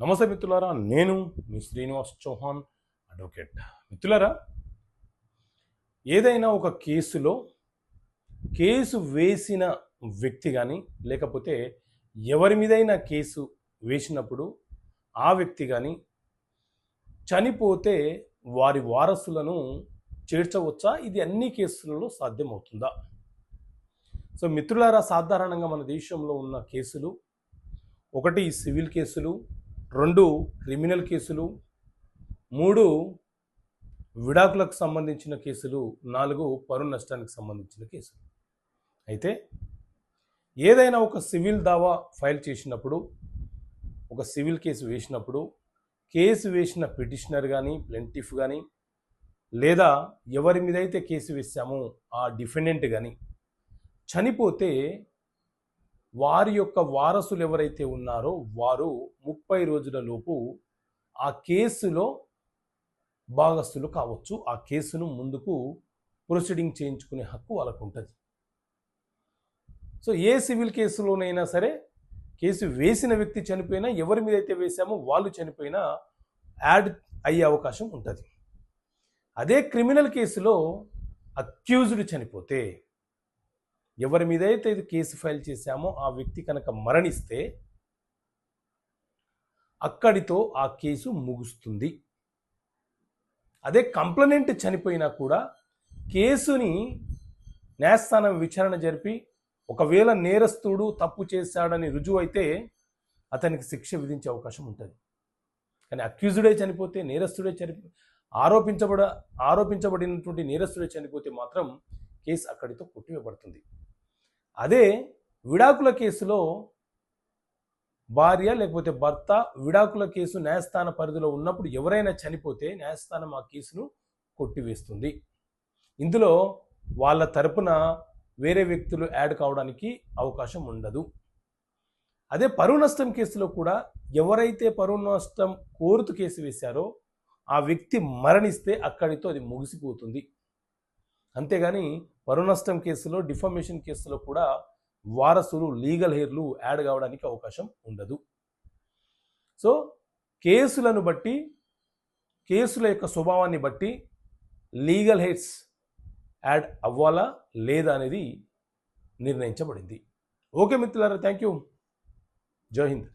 నమస్తే మిత్రులారా, నేను మీ శ్రీనివాస్ చౌహాన్ అడ్వకేట్. మిత్రులారా, ఏదైనా ఒక కేసులో కేసు వేసిన వ్యక్తి కానీ లేకపోతే ఎవరి మీదైనా కేసు వేసినప్పుడు ఆ వ్యక్తి కానీ చనిపోతే వారి వారసులను చేర్చవచ్చా? ఇది అన్ని కేసులలో సాధ్యమవుతుందా? సో మిత్రులారా, సాధారణంగా మన దేశంలో ఉన్న కేసులు, ఒకటి సివిల్ కేసులు, 2 క్రిమినల్ కేసులు, 3 విడాకులకు సంబంధించిన కేసులు, 4 పరువు నష్టానికి సంబంధించిన కేసులు. అయితే ఏదైనా ఒక సివిల్ దావా ఫైల్ చేసినప్పుడు, ఒక సివిల్ కేసు వేసినప్పుడు, కేసు వేసిన పిటిషనర్ కానీ ప్లెంటిఫ్ కానీ లేదా ఎవరి మీదైతే కేసు వేసామో ఆ డిఫెండెంట్ కానీ చనిపోతే వారి యొక్క వారసులు ఎవరైతే ఉన్నారో వారు 30 రోజుల లోపు ఆ కేసులో భాగస్థులు కావచ్చు. ఆ కేసును ముందుకు ప్రొసీడింగ్ చేయించుకునే హక్కు వాళ్ళకు ఉంటుంది. సో ఏ సివిల్ కేసులోనైనా సరే కేసు వేసిన వ్యక్తి చనిపోయినా, ఎవరి మీద అయితే వేసామో వాళ్ళు చనిపోయినా యాడ్ అయ్యే అవకాశం ఉంటుంది. అదే క్రిమినల్ కేసులో అక్యూజ్డ్ చనిపోతే, ఎవరి మీద అయితే ఇది కేసు ఫైల్ చేశామో ఆ వ్యక్తి కనుక మరణిస్తే అక్కడితో ఆ కేసు ముగుస్తుంది. అదే కంప్లైనెంట్ చనిపోయినా కూడా కేసుని న్యాయస్థానం విచారణ జరిపి ఒకవేళ నేరస్తుడు తప్పు చేశాడని రుజువు అయితే అతనికి శిక్ష విధించే అవకాశం ఉంటుంది. కానీ అక్యూజ్డే చనిపోతే, నేరస్తుడే ఆరోపించబడినటువంటి నేరస్తుడే చనిపోతే మాత్రం కేసు అక్కడితో కొట్టివేయబడుతుంది. అదే విడాకుల కేసులో భార్య లేకపోతే భర్త విడాకుల కేసు న్యాయస్థాన పరిధిలో ఉన్నప్పుడు ఎవరైనా చనిపోతే న్యాయస్థానం ఆ కేసును కొట్టివేస్తుంది. ఇందులో వాళ్ళ తరపున వేరే వ్యక్తులు యాడ్ కావడానికి అవకాశం ఉండదు. అదే పరువు నష్టం కేసులో కూడా ఎవరైతే పరువు నష్టం కోరుతూ కేసు వేశారో ఆ వ్యక్తి మరణిస్తే అక్కడితో అది ముగిసిపోతుంది. అంతేగాని పరువు నష్టం కేసులో, డిఫమేషన్ కేసులో కూడా వారసులు, లీగల్ హెయిర్లు యాడ్ కావడానికి అవకాశం ఉండదు. సో కేసులను బట్టి, కేసుల యొక్క స్వభావాన్ని బట్టి లీగల్ హెయిర్స్ యాడ్ అవ్వాలా లేదా అనేది నిర్ణయించబడింది. ఓకే మిత్రులారా, థ్యాంక్ యూ. జై హింద్.